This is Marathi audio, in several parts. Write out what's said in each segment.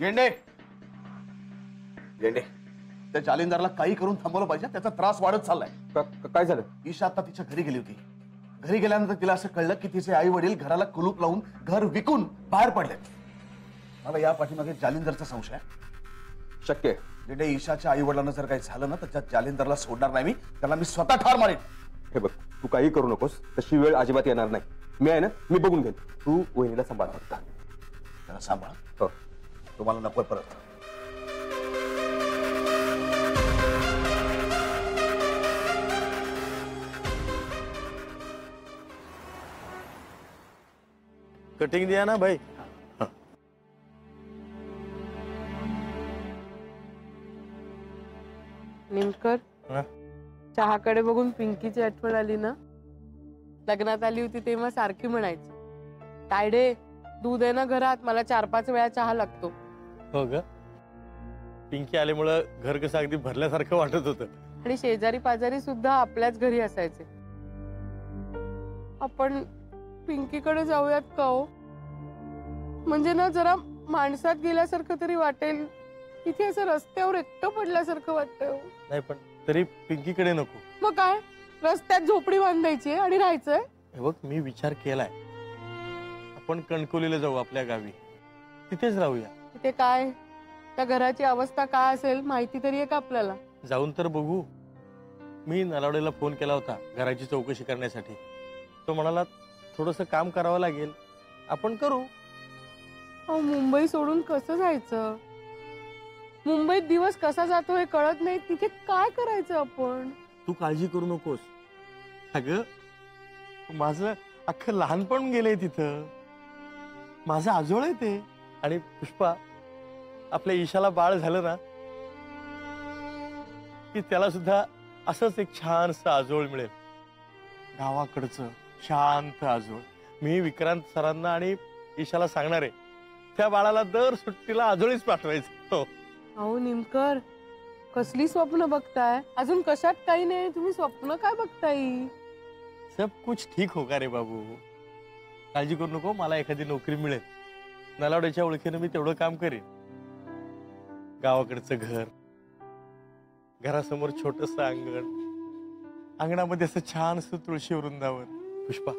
येंडे येंडे त्या जालिंदरला काही करून थांबवलं पाहिजे. त्याचा त्रास वाढत चाललाय. काय झालं? ईशा आता तिच्या घरी गेली होती. घरी गेल्यानंतर तिला असं कळलं की तिचे आई वडील घराला कुलूप लावून घर विकून बाहेर पडले. मला या पाठीमागे जालिंदरचा संशय आहे. शक्य आहे. येंडे ईशाच्या आई वडिलांना जर काही झालं ना तर त्या जालिंदरला सोडणार नाही मी. त्याला मी स्वतः ठार मारेन. हे बघ, तू काही करू नकोस. तशी वेळ अजिबात येणार नाही. मी आहे ना, मी बघून घेईन. तू वहिनीला सांभाळ फक्त. त्याला सांभाळ. हो. तुम्हाला नको परत. कटिंग दिया ना भाई. निमकर चहाकडे बघून पिंकीची आठवण आली ना. लग्नात आली होती तेव्हा सारखी म्हणायची, तायडे दूध आहे ना घरात, मला 4-5 वेळा चहा लागतो. हो ग. पिंकी आल्यामुळं घर कसं अगदी भरल्यासारखं वाटत होतं. आणि शेजारी पाजारी सुद्धा आपल्याच घरी असायचे. आपण पिंकीकडे जाऊयात का हो? म्हणजे ना जरा माणसात गेल्यासारखं तरी वाटेल. इथे असं रस्त्यावर एकटं पडल्यासारखं वाटतं. नाही पण तरी पिंकीकडे नको. मग काय, रस्त्यात झोपडी बांधायची आणि राहायचंय? हे बघ, मी विचार केलाय. आपण कणकवलीला जाऊ, आपल्या गावी. तिथेच राहूया. तिथे काय, त्या घराची अवस्था काय असेल माहिती तरी आहे का आपल्याला? जाऊन तर बघू. मी नलावडेला फोन केला होता घराची चौकशी करण्यासाठी. तो म्हणाला थोडंसं काम करावं लागेल, आपण करू. अहो, मुंबई सोडून कसं जायचं? मुंबईत दिवस कसा जातो हे कळत नाही. तिथे काय करायचं आपण? तू काळजी करू नकोस. अगं, माझं अख्खं लहानपण गेलंय तिथं. माझं आजोळ आहे ते. आणि पुष्पा, आपल्या ईशाला बाळ झालं ना की त्याला सुद्धा असंच एक छानसं आजोळ मिळेल. गावाकडचं शांत आजोळ. मी विक्रांत सरांना आणि ईशाला सांगणार आहे, त्या बाळाला दर सुट्टीला आजोळीच पाठवायचं. हो. अहो निमकर, कसली स्वप्न बघताय? अजून कशात काही नाही, तुम्ही स्वप्न काय बघताय? सब कुछ ठीक होगा रे बाबू. काळजी करू नको. मला एखादी नोकरी मिळेल. नलावड्याच्या ओळखीनं मी तेवढं काम करेन. गावाकडचं घर, घरासमोर छोटंसं अंगण, अंगणामध्ये असं छानसं तुळशी वृंदावन. पुष्पा,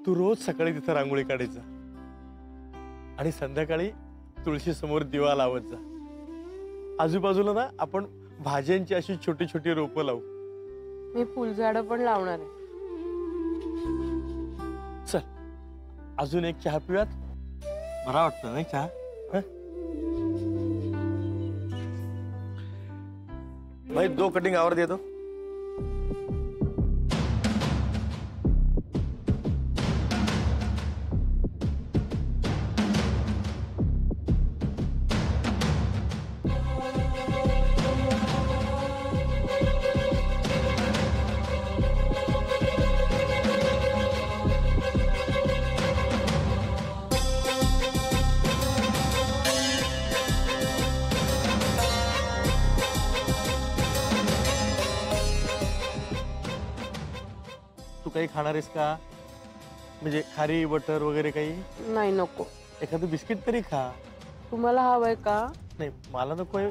तू रोज सकाळी तिथं रांगोळी काढायचा आणि संध्याकाळी तुळशी समोर दिवा लावत जा. आजूबाजूला ना आपण भाज्यांची अशी छोटी छोटी रोपं लावू. मी फुलझाडं पण लावणार आहे. चल, अजून एक चहा पिऊयात. बरा वाटतं नाही चहा? भाई 2 कटिंग और दे दो. तू काही खाणार आहेस का? म्हणजे खारी बटर वगैरे काही? नाही, नको. एखादं बिस्किट तरी खा. तुम्हाला हवंय का? नाही, मला नकोय.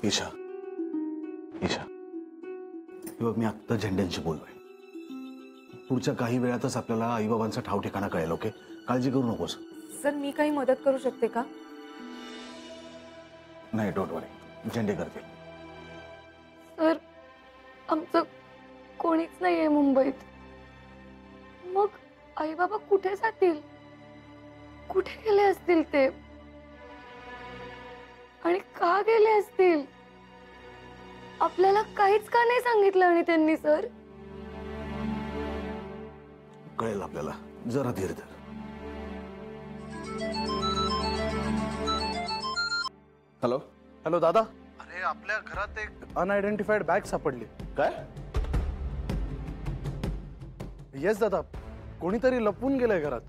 ईशा, ईशा, बघ, मी आत्ता झेंड्यांशी बोललोय. पुढच्या काही वेळातच आपल्याला आईबाबांचा ठाव ठिकाणा कळेल. ओके, काळजी करू नकोस. सर, मी काही मदत करू शकते का? नाही, डोंट वरी, झेंडे करतील. सर, आमचं कोणीच नाहीये मुंबईत. मग आई बाबा कुठे जातील? कुठे गेले असतील ते? आणि का गेले असतील? आपल्याला काहीच का नाही सांगितलं आणि त्यांनी? सर, कळेल आपल्याला, जरा धीर धर. हॅलो हॅलो दादा. अरे, आपल्या घरात एक अनआयडेंटिफाईड बॅग सापडली. काय? येस दादा, कोणीतरी लपून गेलंय घरात.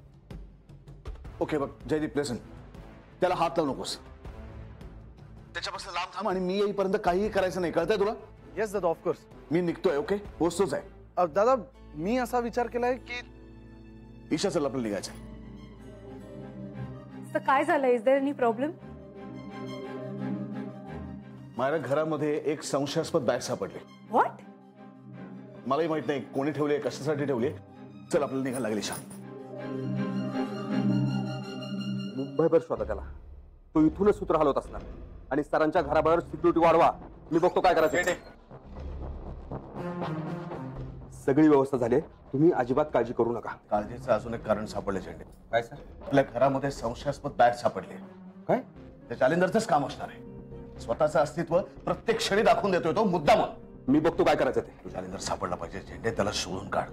ओके, बघ जयदीप, लिसन, त्याला हात लावू नकोस. त्याच्यापासून लांब थांब आणि मी येईपर्यंत काहीही करायचं नाही, कळतंय तुला? येस दादा ऑफकोर्स. मी निघतोय. ओके, पोचतोच आहे. दादा मी असा विचार केलाय की ईशा चल आपल्याला निघायचं. तर काय झालं? Is there any problem? माझ्या घरामध्ये एक संशयास्पद बॅग सापडली. व्हॉट? मलाही माहित नाही कोणी ठेवली, कशासाठी ठेवली. चल आपल्याला निघायला लागेल. ईशा मुंबईभर शोधा त्याला. तो इथूनच सूत्र हलवत असणार आणि सरांच्या घराबाहेर सिक्युरिटी वाढवा. मी बघतो काय करायचं. सगळी व्यवस्था झाली. तुम्ही अजिबात काळजी करू नका. काळजीचं अजून एक कारण सापडले झेंडे. काय सर? आपल्या घरामध्ये संशयास्पद बॅग सापडली. काय? ते जालिंदरचंच काम असणार आहे. स्वतःचं अस्तित्व प्रत्येक क्षणी दाखवून देतोय तो मुद्दाम. मी बघतो काय करायचं ते. जालिंदर सापडला पाहिजे झेंडे, त्याला शोधून काढ.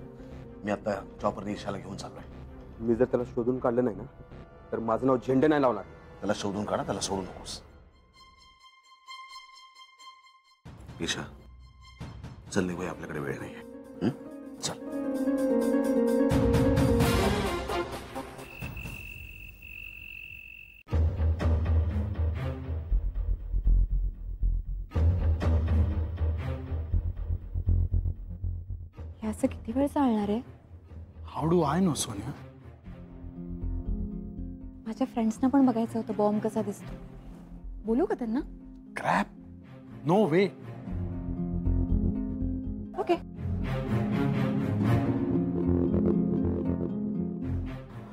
मी आता चॉपरने ईशाला घेऊन चाललोय. मी जर त्याला शोधून काढलं नाही ना तर माझं नाव झेंडे नाही लावणार. त्याला शोधून काढा, त्याला सोडू नकोस. ईशा चल निघूया, आपल्याकडे वेळ नाहीये. चल. हे असं किती वेळ चालणार आहे? How do I know Sonia? माझ्या फ्रेंड्सना पण बघायचं होतं बॉम्ब कसा दिसतो. बोलू का त्यांना? क्रॅप, नो वे. ओके.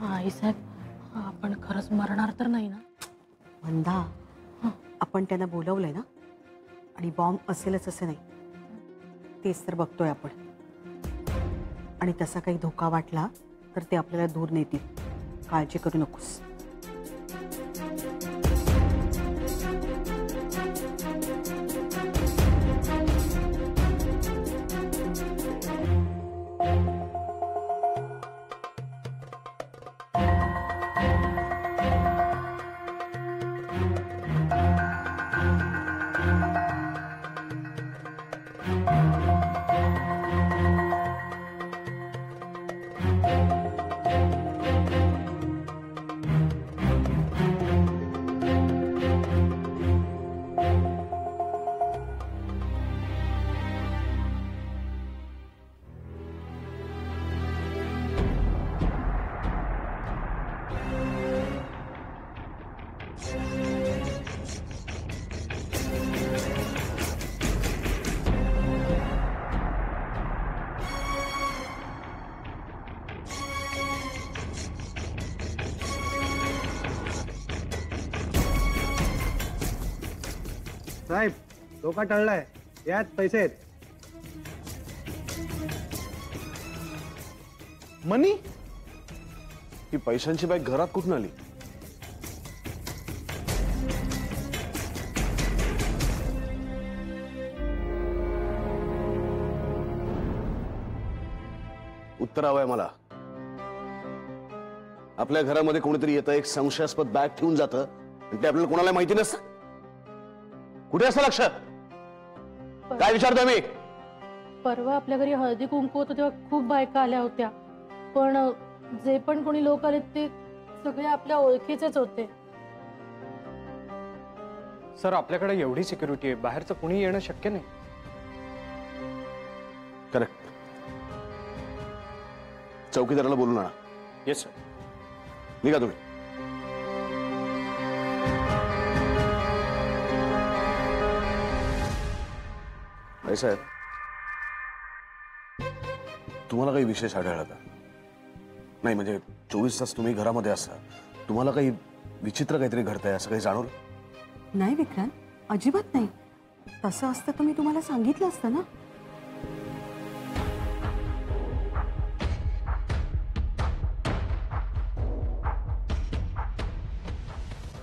आई साहेब, आपण खरंच मरणार तर नाही ना? वंदा, आपण त्यांना बोलवलंय ना, आणि बॉम्ब असेलच असं नाही. तेच तर बघतोय आपण. आणि तसा काही धोका वाटला तर ते आपल्याला दूर नेतील. काळजी करू नकोस. साहेब धोका टळलाय. यात पैसे आहेत. मनी? ही पैशांची बॅग घरात कुठून आली? उत्तर हवंय मला. आपल्या घरामध्ये कोणीतरी येतं, एक संशयास्पद बॅग ठेवून जातं आणि ते आपल्याला कोणाला माहिती नसतं. कुठे असं लक्ष? काय विचारतोय मी? परवा आपल्या घरी हळदी कुंकू होतं तेव्हा खूप बायका आल्या होत्या, पण जे पण कोणी लोक आले ते सगळे आपल्या ओळखीचेच होते. सर, आपल्याकडे एवढी सिक्युरिटी आहे, बाहेरचं कुणी येणं शक्य नाही. करेक्ट. चौकीदाराला बोलून आणा. Yes sir. निघा तुम्ही. साहेब, तुम्हाला काही विशेष आढळला का? नाही म्हणजे 24 तास तुम्ही घरामध्ये असता, तुम्हाला काही विचित्र काहीतरी घडतंय असं काही जाणवलं? नाही विक्रांत, अजिबात नाही. तसं असतं तर मी तुम्हाला सांगितलं असतं ना.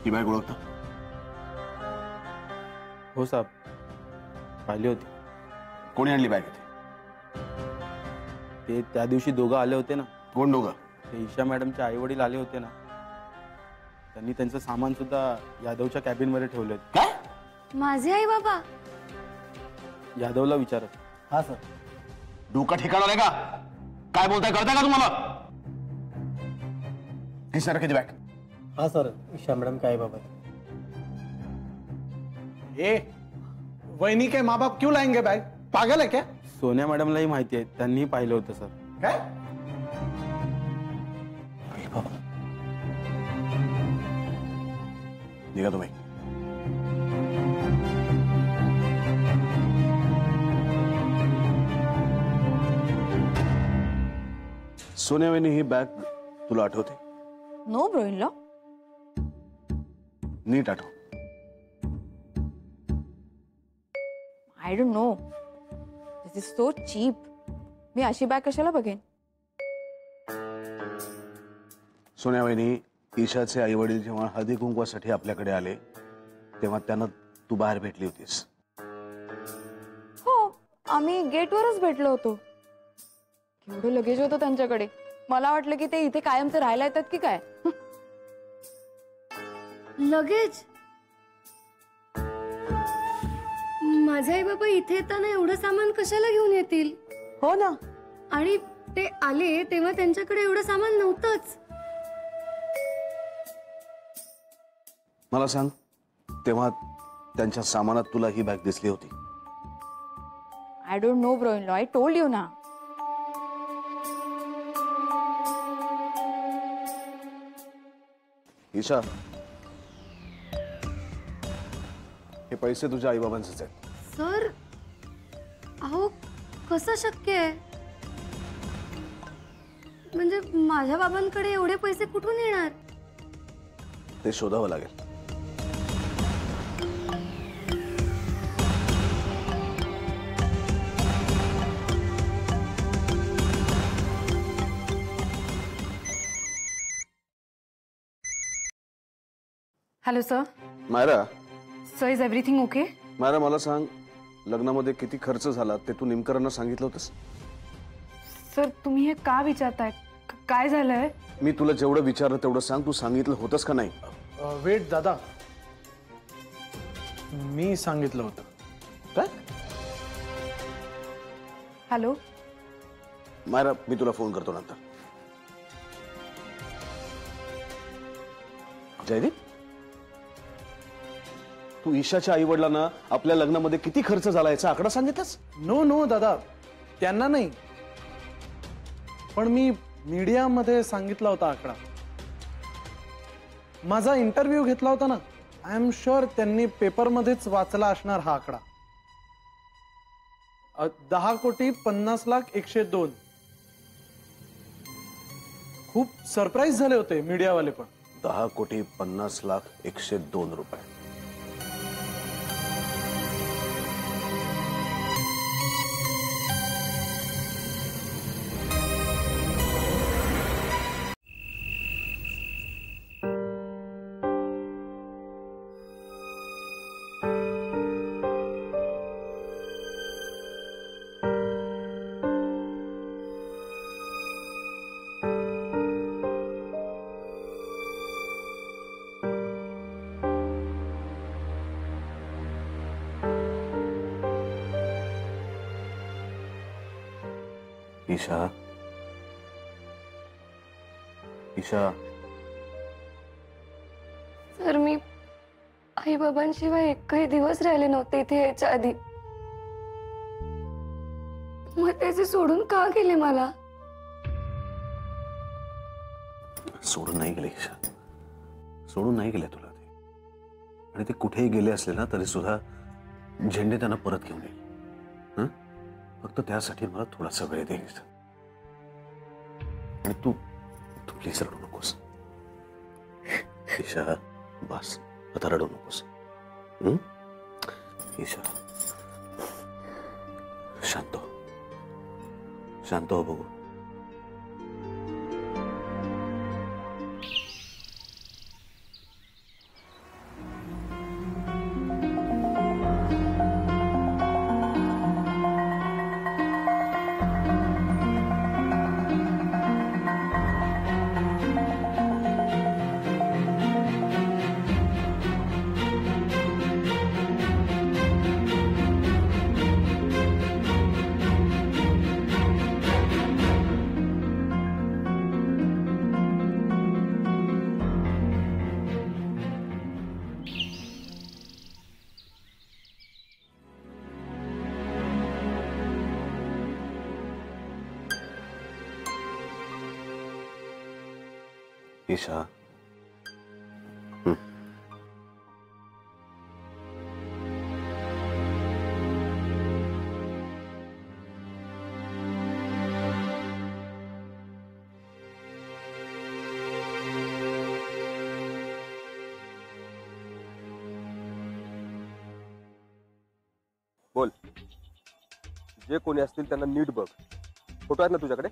ही बॅग ओळखता? हो साहेब, पाहिली होती. कोणी आणली बॅग इथे? ते त्या दिवशी दोघं आले होते ना. कोण दोघं? ते ईशा मॅडमचे आई वडील आले होते ना, त्यांनी त्यांचं सामान सुद्धा यादवच्या कॅबिन मध्ये ठेवले होते. काय? माझे आई बाबा? यादवला विचारत. हा सर. डोका ठिकाणार आहे का? काय बोलताय, कळतंय का तुम्हाला? ही सर किती बॅग? हा सर, ईशा मॅडम काय बाबा? ए वहिनी के माँ बाप क्यों लाएंगे बैग? पागल है क्या? सोन्या मॅडमलाही माहिती आहे, त्यांनीही पाहिलं होतं सर. काय? निघा तुम्ही. सोन्या वहिनी ही बॅग तुला आठवते? No bro in law. नीट आठव. I don't know. This is so cheap. मी अशी बॅग कशाला बघेन? सोन्या वहिनी, ईशाचे आई वडील जेव्हा हळदी कुंकवासाठी आपल्याकडे आले तेव्हा त्यांना तू बाहेर भेटली होतीस. हो, आम्ही गेटवरच भेटलो होतो. केवढं लगेज होतं त्यांच्याकडे. मला वाटलं की ते इथे कायमचं राहायला येतात की काय. लगेच माझे आई बाबा इथे येताना एवढं सामान कशाला घेऊन येतील? हो ना. आणि ते आले तेव्हा त्यांच्याकडे एवढं सामान नव्हतंच. मला सांग, तेव्हा त्यांच्या सामानात तुला ही बॅग दिसली होती? I don't no bro in law. I told you ना. ईशा, हे पैसे तुझ्या आई बाबांचेच आहेत. सर, अहो कसं शक्य आहे? म्हणजे माझ्या बाबांकडे एवढे पैसे कुठून येणार? ते शोधावं लागेल. Hello sir. Myra, sir, is everything okay? Myra मला सांग, लग्नामध्ये किती खर्च झाला ते तू नेमकरांना सांगितलं होतंस? सर, तुम्ही हे का विचारताय? काय झालंय? मी तुला जेवढं विचारलं तेवढं सांग. तू सांगितलं होतंस का नाही? वेट दादा, मी सांगितलं होतं. काय? हॅलो मायरा, मी तुला फोन करतो नंतर. जयदीप, तू ईशाच्या आई वडिलांना आपल्या लग्नामध्ये किती खर्च झाला याचा आकडा सांगितलास? नो नो दादा, त्यांना नाही, पण मी मीडियामध्ये सांगितला होता आकडा. माझा इंटरव्ह्यू घेतला होता ना, आय एम शुअर त्यांनी पेपरमध्येच वाचला असणार हा आकडा. 10,50,01,02. खूप सरप्राईज झाले होते मीडियावाले पण. 10,50,01,02 रुपये. ईशा, ईशा. सर, मी आई बाबांशिवाय एकही दिवस राहिले नव्हते इथे यायच्या आधी. मग त्याचे सोडून का गेले मला? सोडून नाही गेले ईशा, सोडून नाही गेले तुला ते. आणि ते कुठेही गेले असले ना तरी सुद्धा झेंडे त्यांना परत घेऊन येईल. फक्त त्यासाठी मला थोडासा वेळ दे. आणि तू प्लीज रडू नकोस ईशा. बस, आता रडू नकोस. ईशा, शांत हो, शांत हो बघू. ईशा बोल. जे कोणी असतील त्यांना नीट बघ. फोटो आहेत ना तुझ्याकडे?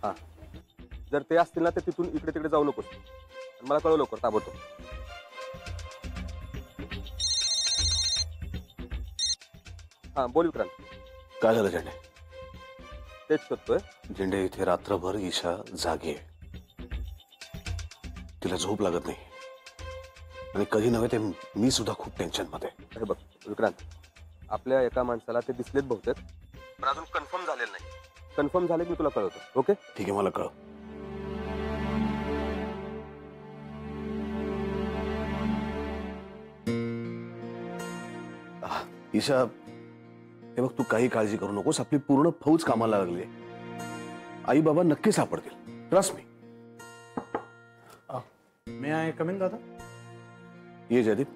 हा, जर ते असतील ना तर तिथून इकडे तिकडे जाऊ नकोस. मला कळव लवकर, ताबडतोब. हा बोल विक्रांत. काय झालं झेंडे? तेच करतोय. झेंडे इथे रात्रभर ईशा जागी आहे. तिला झोप लागत नाही आणि कधी नव्हे ते मी सुद्धा खूप टेन्शन मध्ये. अरे बघ विक्रांत, आपल्या एका माणसाला ते दिसलेत बहुतेक, पण अजून कन्फर्म झालेलं नाही. कन्फर्म झाले की मी तुला कळवतो. ओके ठीक आहे, मला कळव. ईशा हे बघ, तू काही काळजी करू नकोस. आपली पूर्ण फौज कामाला लागली. आई बाबा नक्की सापडतील, trust me. May I come in दादा? ये जयदीप.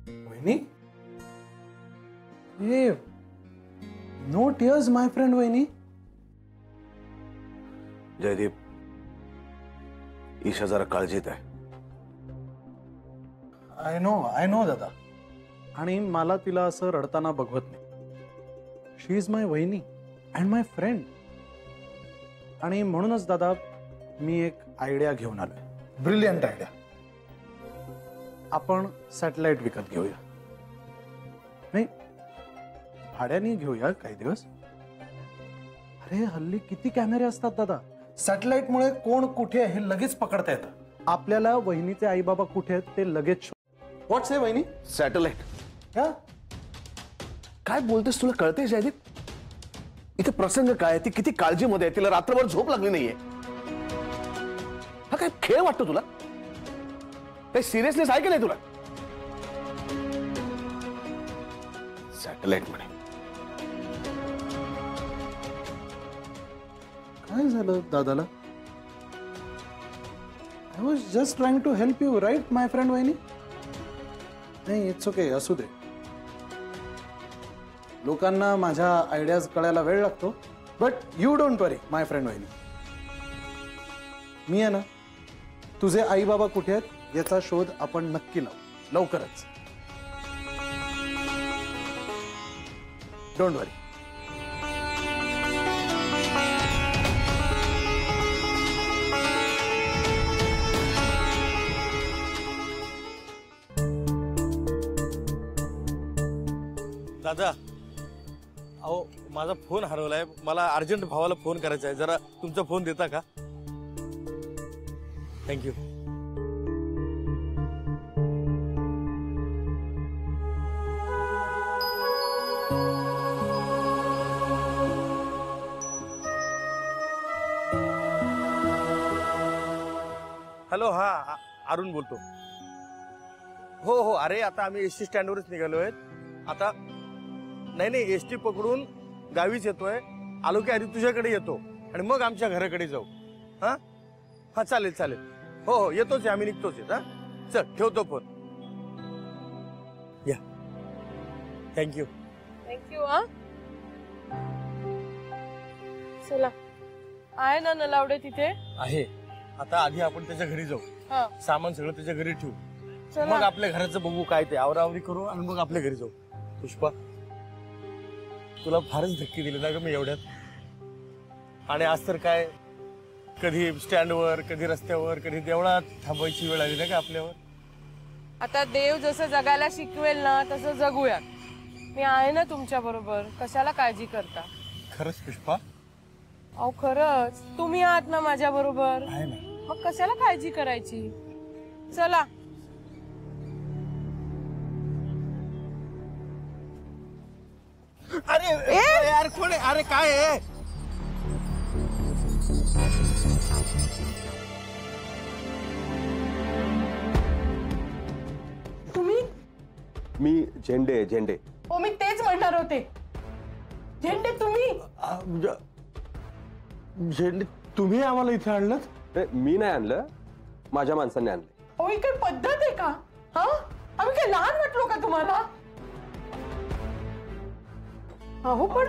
वहिनी, ये नो टीयर्स माय फ्रेंड. वहिनी, जयदीप, ईशा जरा काळजीत आहे. आय नो दादा. आणि मला तिला असं रडताना बघवत नाही. शी इज माय वहिनी अँड माय फ्रेंड. आणि म्हणूनच दादा मी एक आयडिया घेऊन आलोय. Brilliant idea. आपण सॅटेलाइट विकत घेऊया. नाही, भाड्याने घेऊया काही दिवस. अरे हल्ली किती कॅमेरे असतात दादा. सॅटेलाइटमुळे कोण कुठे आहे हे लगेच पकडता येतं. आपल्याला वहिनीचे आई बाबा कुठे आहेत ते लगेच. व्हॉट्स आहे वहिनी? सॅटेलाइट? हा, काय बोलतेस? तुला कळते जयदीप? इथे प्रसंग काय? ती किती काळजीमध्ये आहे. तिला रात्रभर झोप लागली नाहीये. हा काय खेळ वाटतो तुला? काही सिरियसनेस आहे की नाही तुला? सॅटेलाइट म्हणे. काय झालं दादाला? I was just trying to help you, right my friend वहिनी? नाही, इट्स ओके, असू दे. लोकांना माझ्या आयडियाज कळायला वेळ लागतो. But you don't worry my friend वहिनी. मी आहे ना, तुझे आई बाबा कुठे आहेत याचा शोध आपण नक्की लावू लवकरच. डोंट वरी. दादा, अहो माझा फोन हरवलाय. मला अर्जंट भावाला फोन करायचा आहे. जरा तुमचा फोन देता का? थँक्यू. हॅलो, हा अरुण बोलतो. हो, अरे आता आम्ही एसटी स्टँडवरच निघालोय. आता नाही, एसटी पकडून गावीच येतोय. आलो की आधी तुझ्याकडे येतो आणि मग आमच्या घराकडे जाऊ. हा चालेल. हो येतोच, आम्ही निघतोच. हा चल, ठेवतो फोन. या, थँक्यू. हा. चला, आहे ना नलावडे तिथे? आहे. आता आधी आपण त्याच्या घरी जाऊ. हा, सामान सगळं त्याच्या घरी ठेवू. चला. मग आपल्या घराचं बघू काय ते, आवरावरी करू आणि मग आपल्या घरी जाऊ. पुष्पा, तुला फारच धक्के दिले ना ग मी एवढ्यात. आणि आज तर काय, कधी स्टँडवर, कधी रस्त्यावर, कधी देवळात थांबायची वेळ आली ना का आपल्यावर. आता देव जसं जगायला शिकवेल ना तसं जगूयात. मी आहे ना तुमच्या बरोबर. कशाला काळजी करता? खरंच पुष्पा? अहो खरंच, तुम्ही आहात ना माझ्या बरोबर. आहे ना. मग कशाला काळजी करायची? चला. अरे यार, कोण आहे? अरे काय आहे? तुम्ही? मी झेंडे. हो, मी तेच म्हणणार होते. झेंडे तुम्ही? झेंडे तुम्ही आम्हाला इथे आणलं? मी नाही आणलं, माझ्या माणसांनी आणलं. हो ही काही पद्धत आहे का? हा आम्ही काय लहान वाटलो का तुम्हाला? अहो पण